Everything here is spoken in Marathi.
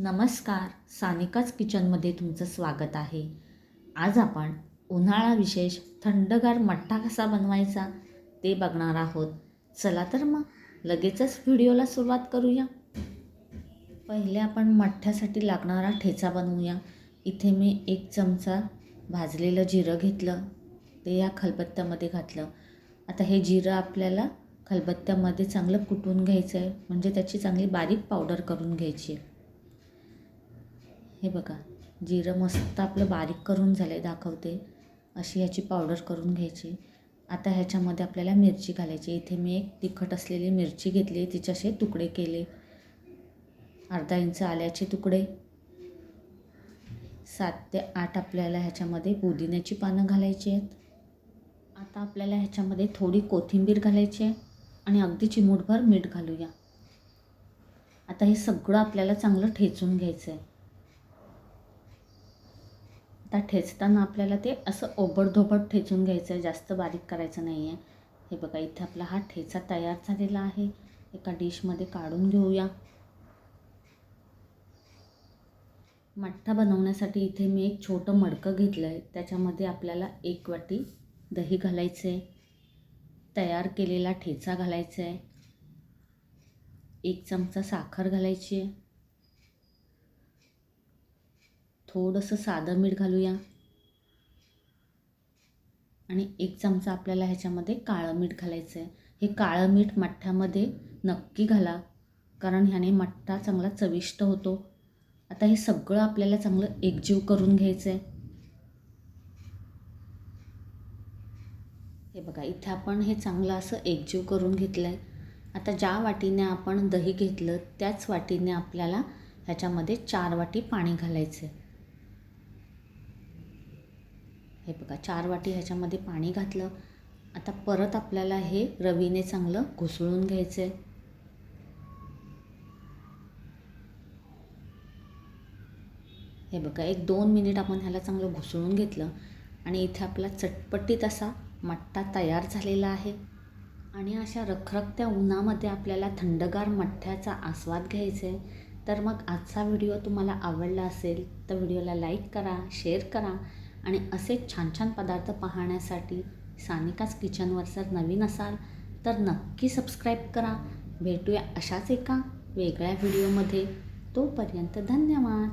नमस्कार, सानिकाच किचनमध्ये तुमचं स्वागत आहे. आज आपण उन्हाळा विशेष थंडगार मठ्ठा कसा बनवायचा ते बघणार आहोत. चला तर मग लगेचच व्हिडिओला सुरुवात करूया. पहिले आपण मठ्ठ्यासाठी लागणारा ठेचा बनवूया. इथे मी 1 चमचा भाजलेलं जिरं घेतलं, ते या खलबत्त्यामध्ये घातलं. आता हे जिरं आपल्याला खलबत्त्यामध्ये चांगलं कुटून घ्यायचं आहे, म्हणजे त्याची चांगली बारीक पावडर करून घ्यायची आहे. हे बघा, जिरं मस्त आपलं बारीक करून झालं आहे, दाखवते. अशी ह्याची पावडर करून घ्यायची. आता ह्याच्यामध्ये आपल्याला मिरची घालायची. इथे मी 1 तिखट असलेली मिरची घेतली, तिचे असे तुकडे केले. अर्धा इंच आल्याचे तुकडे. 7 ते 8 आपल्याला ह्याच्यामध्ये पुदिन्याची पानं घालायची आहेत. आता आपल्याला ह्याच्यामध्ये थोडी कोथिंबीर घालायची आहे आणि अगदी चिमूटभर मीठ घालूया. आता हे सगळं आपल्याला चांगलं ठेचून घ्यायचं आहे. आता ठेचताना आपल्याला ते असं ओबडधोबड ठेचून घ्यायचं आहे, जास्त बारीक करायचं नाही आहे. हे बघा, इथे आपला हा ठेचा तयार झालेला आहे. एका डिशमध्ये काढून घेऊया. मठ्ठा बनवण्यासाठी इथे मी 1 छोटं मडकं घेतलं आहे. त्याच्यामध्ये आपल्याला 1 वाटी दही घालायचं आहे, तयार केलेला ठेचा घालायचा आहे, 1 चमचा साखर घालायची आहे, थोडंसं साधं मीठ घालूया आणि 1 चमचा आपल्याला ह्याच्यामध्ये काळं मीठ घालायचं आहे. हे काळं मीठ मठ्ठ्यामध्ये नक्की घाला, कारण ह्याने मठ्ठा चांगला चविष्ट होतो. आता हे सगळं आपल्याला चांगलं एकजीव करून घ्यायचं आहे. हे बघा, इथे आपण हे चांगलं असं एकजीव करून घेतलं आहे. आता ज्या वाटीने आपण दही घेतलं त्याच वाटीने आपल्याला ह्याच्यामध्ये 4 वाटी पाणी घालायचं आहे. हे बघा, 4 वाटी ह्याच्यामध्ये पाणी घातलं. आता परत आपल्याला हे रवीने चांगलं घुसळून घ्यायचं आहे. हे बघा, 1-2 मिनिट आपण ह्याला चांगलं घुसळून घेतलं आणि इथे आपला चटपटीत असा मठ्ठा तयार झालेला आहे. आणि अशा रखरखत्या उन्हामध्ये आपल्याला थंडगार मठ्ठ्याचा आस्वाद घ्यायचा आहे. तर मग आजचा व्हिडिओ तुम्हाला आवडला असेल तर व्हिडिओला लाईक करा, शेअर करा आणि असे छान छान पदार्थ पाहण्यासाठी सानिकाच किचनवर जर नवीन असाल तर नक्की सबस्क्राईब करा. भेटूया अशाच एका वेगळ्या व्हिडिओमध्ये. तोपर्यंत धन्यवाद.